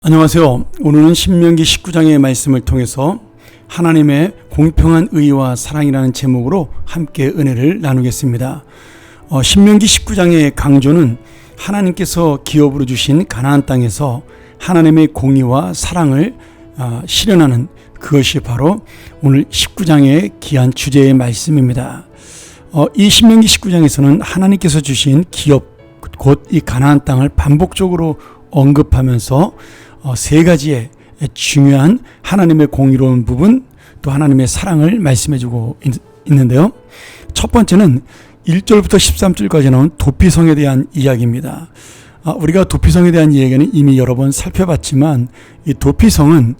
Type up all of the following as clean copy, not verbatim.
안녕하세요. 오늘은 신명기 19장의 말씀을 통해서 하나님의 공평한 의와 사랑이라는 제목으로 함께 은혜를 나누겠습니다. 신명기 19장의 강조는 하나님께서 기업으로 주신 가나안 땅에서 하나님의 공의와 사랑을 실현하는 그것이 바로 오늘 19장의 귀한 주제의 말씀입니다. 이 신명기 19장에서는 하나님께서 주신 기업 곧 이 가나안 땅을 반복적으로 언급하면서 세 가지의 중요한 하나님의 공의로운 부분 또 하나님의 사랑을 말씀해주고 있는데요. 첫 번째는 1절부터 13절까지 나온 도피성에 대한 이야기입니다. 우리가 도피성에 대한 이야기는 이미 여러 번 살펴봤지만 이 도피성은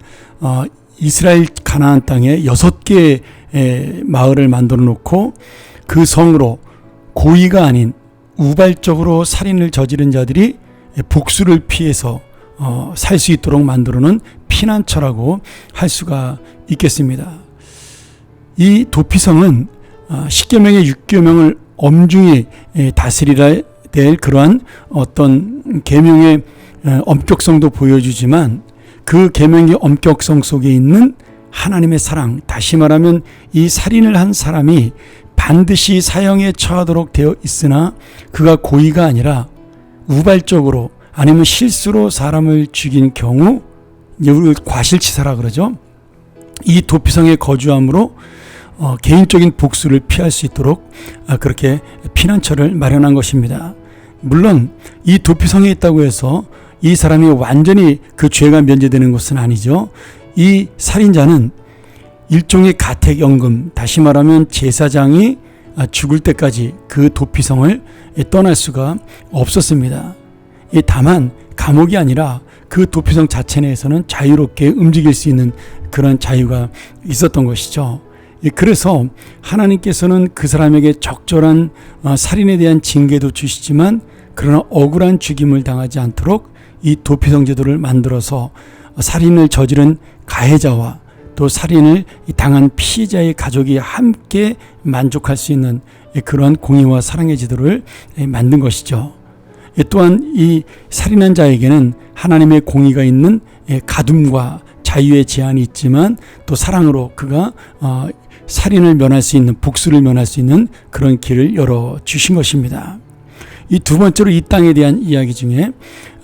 이스라엘 가나안 땅에 6개의 마을을 만들어 놓고 그 성으로 고의가 아닌 우발적으로 살인을 저지른 자들이 복수를 피해서 살 수 있도록 만들어놓은 피난처라고 할 수가 있겠습니다. 이 도피성은 10계명의 6계명을 엄중히 다스리라 될 그러한 어떤 계명의 엄격성도 보여주지만 그 계명의 엄격성 속에 있는 하나님의 사랑, 다시 말하면 이 살인을 한 사람이 반드시 사형에 처하도록 되어 있으나 그가 고의가 아니라 우발적으로 아니면 실수로 사람을 죽인 경우, 우리 과실치사라 그러죠. 이 도피성에 거주함으로 개인적인 복수를 피할 수 있도록 그렇게 피난처를 마련한 것입니다. 물론 이 도피성에 있다고 해서 이 사람이 완전히 그 죄가 면제되는 것은 아니죠. 이 살인자는 일종의 가택연금, 다시 말하면 제사장이 죽을 때까지 그 도피성을 떠날 수가 없었습니다. 다만 감옥이 아니라 그 도피성 자체 내에서는 자유롭게 움직일 수 있는 그런 자유가 있었던 것이죠. 그래서 하나님께서는 그 사람에게 적절한 살인에 대한 징계도 주시지만 그러나 억울한 죽임을 당하지 않도록 이 도피성 제도를 만들어서 살인을 저지른 가해자와 또 살인을 당한 피해자의 가족이 함께 만족할 수 있는 그런 공의와 사랑의 제도를 만든 것이죠. 또한 이 살인한 자에게는 하나님의 공의가 있는 가둠과 자유의 제한이 있지만 또 사랑으로 그가 살인을 면할 수 있는, 복수를 면할 수 있는 그런 길을 열어주신 것입니다. 이 두 번째로 이 땅에 대한 이야기 중에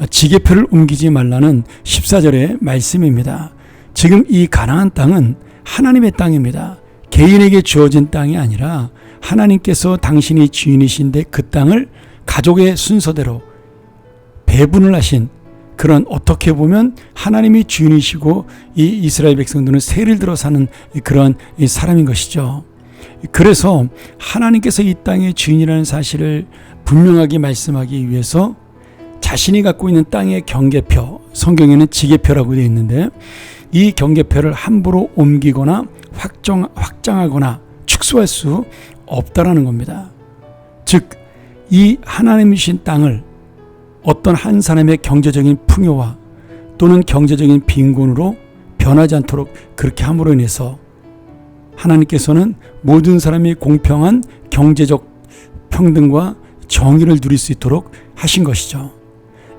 지게표를 옮기지 말라는 14절의 말씀입니다. 지금 이 가나안 땅은 하나님의 땅입니다. 개인에게 주어진 땅이 아니라 하나님께서 당신이 주인이신데 그 땅을 가족의 순서대로 배분을 하신 그런, 어떻게 보면 하나님이 주인이시고 이 이스라엘 백성들은 세를 들어 사는 그런 사람인 것이죠. 그래서 하나님께서 이 땅의 주인이라는 사실을 분명하게 말씀하기 위해서 자신이 갖고 있는 땅의 경계표, 성경에는 지게표라고 되어 있는데 이 경계표를 함부로 옮기거나 확장하거나 축소할 수 없다라는 겁니다. 즉 이 하나님이신 땅을 어떤 한 사람의 경제적인 풍요와 또는 경제적인 빈곤으로 변하지 않도록 그렇게 함으로 인해서 하나님께서는 모든 사람이 공평한 경제적 평등과 정의를 누릴 수 있도록 하신 것이죠.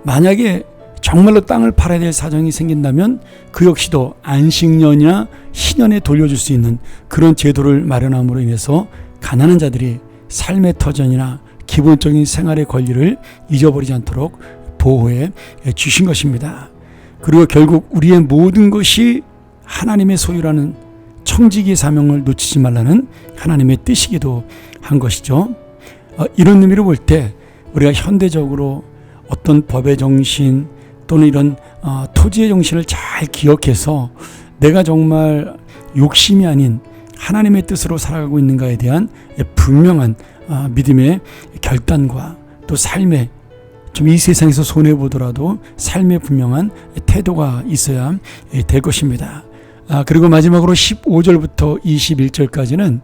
만약에 정말로 땅을 팔아야 될 사정이 생긴다면 그 역시도 안식년이나 희년에 돌려줄 수 있는 그런 제도를 마련함으로 인해서 가난한 자들이 삶의 터전이나 기본적인 생활의 권리를 잊어버리지 않도록 보호해 주신 것입니다. 그리고 결국 우리의 모든 것이 하나님의 소유라는 청지기의 사명을 놓치지 말라는 하나님의 뜻이기도 한 것이죠. 이런 의미로 볼 때 우리가 현대적으로 어떤 법의 정신 또는 이런 토지의 정신을 잘 기억해서 내가 정말 욕심이 아닌 하나님의 뜻으로 살아가고 있는가에 대한 분명한 믿음의 결단과 또 삶의, 좀 이 세상에서 손해보더라도 삶의 분명한 태도가 있어야 될 것입니다. 그리고 마지막으로 15절부터 21절까지는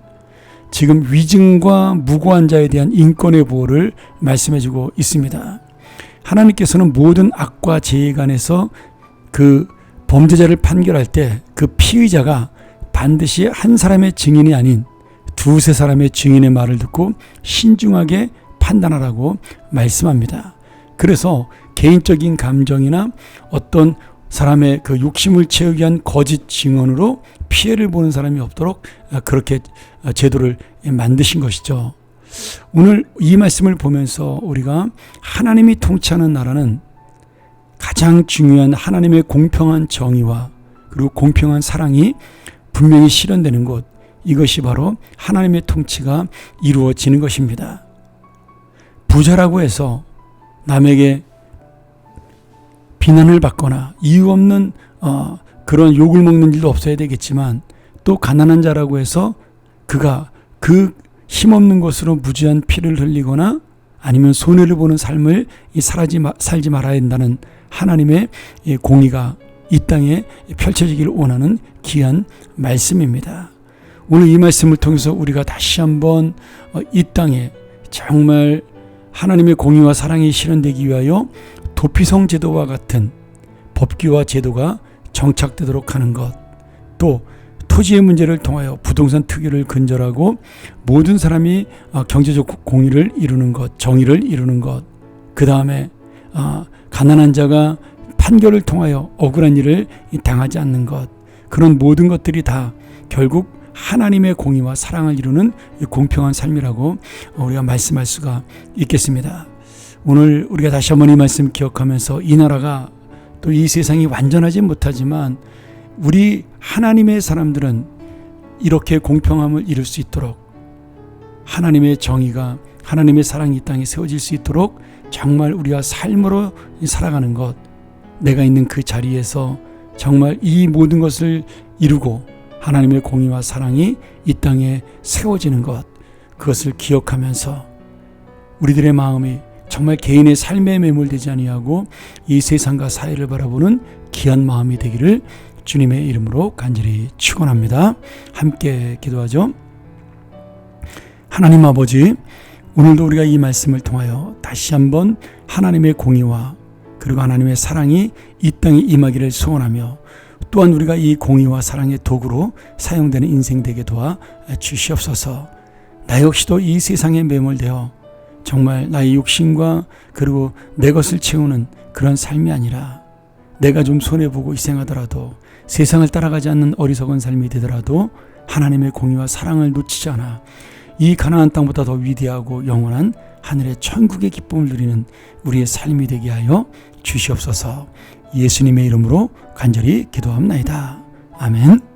지금 위증과 무고한 자에 대한 인권의 보호를 말씀해주고 있습니다. 하나님께서는 모든 악과 죄에 관해서 그 범죄자를 판결할 때 그 피의자가 반드시 한 사람의 증인이 아닌 두세 사람의 증인의 말을 듣고 신중하게 판단하라고 말씀합니다. 그래서 개인적인 감정이나 어떤 사람의 그 욕심을 채우기 위한 거짓 증언으로 피해를 보는 사람이 없도록 그렇게 제도를 만드신 것이죠. 오늘 이 말씀을 보면서 우리가 하나님이 통치하는 나라는 가장 중요한 하나님의 공평한 정의와 그리고 공평한 사랑이 분명히 실현되는 곳, 이것이 바로 하나님의 통치가 이루어지는 것입니다. 부자라고 해서 남에게 비난을 받거나 이유 없는 그런 욕을 먹는 일도 없어야 되겠지만, 또 가난한 자라고 해서 그가 그 힘없는 것으로 무지한 피를 흘리거나 아니면 손해를 보는 삶을 살지 말아야 한다는 하나님의 공의가 이 땅에 펼쳐지기를 원하는 귀한 말씀입니다. 오늘 이 말씀을 통해서 우리가 다시 한번 이 땅에 정말 하나님의 공의와 사랑이 실현되기 위하여 도피성 제도와 같은 법규와 제도가 정착되도록 하는 것, 또 토지의 문제를 통하여 부동산 투기를 근절하고 모든 사람이 경제적 공의를 이루는 것, 정의를 이루는 것, 그 다음에 가난한 자가 판결을 통하여 억울한 일을 당하지 않는 것, 그런 모든 것들이 다 결국 하나님의 공의와 사랑을 이루는 공평한 삶이라고 우리가 말씀할 수가 있겠습니다. 오늘 우리가 다시 한번 이 말씀 기억하면서 이 나라가 또 이 세상이 완전하지 못하지만 우리 하나님의 사람들은 이렇게 공평함을 이룰 수 있도록, 하나님의 정의가, 하나님의 사랑이 이 땅에 세워질 수 있도록 정말 우리가 삶으로 살아가는 것, 내가 있는 그 자리에서 정말 이 모든 것을 이루고 하나님의 공의와 사랑이 이 땅에 세워지는 것, 그것을 기억하면서 우리들의 마음이 정말 개인의 삶에 매몰되지 아니하고 이 세상과 사회를 바라보는 귀한 마음이 되기를 주님의 이름으로 간절히 축원합니다. 함께 기도하죠. 하나님 아버지, 오늘도 우리가 이 말씀을 통하여 다시 한번 하나님의 공의와 그리고 하나님의 사랑이 이 땅에 임하기를 소원하며, 또한 우리가 이 공의와 사랑의 도구로 사용되는 인생 되게 도와 주시옵소서. 나 역시도 이 세상에 매몰되어 정말 나의 욕심과 그리고 내 것을 채우는 그런 삶이 아니라, 내가 좀 손해보고 희생하더라도, 세상을 따라가지 않는 어리석은 삶이 되더라도 하나님의 공의와 사랑을 놓치지 않아 이 가나안 땅보다 더 위대하고 영원한 하늘의 천국의 기쁨을 누리는 우리의 삶이 되게 하여 주시옵소서. 예수님의 이름으로 간절히 기도합나이다. 아멘.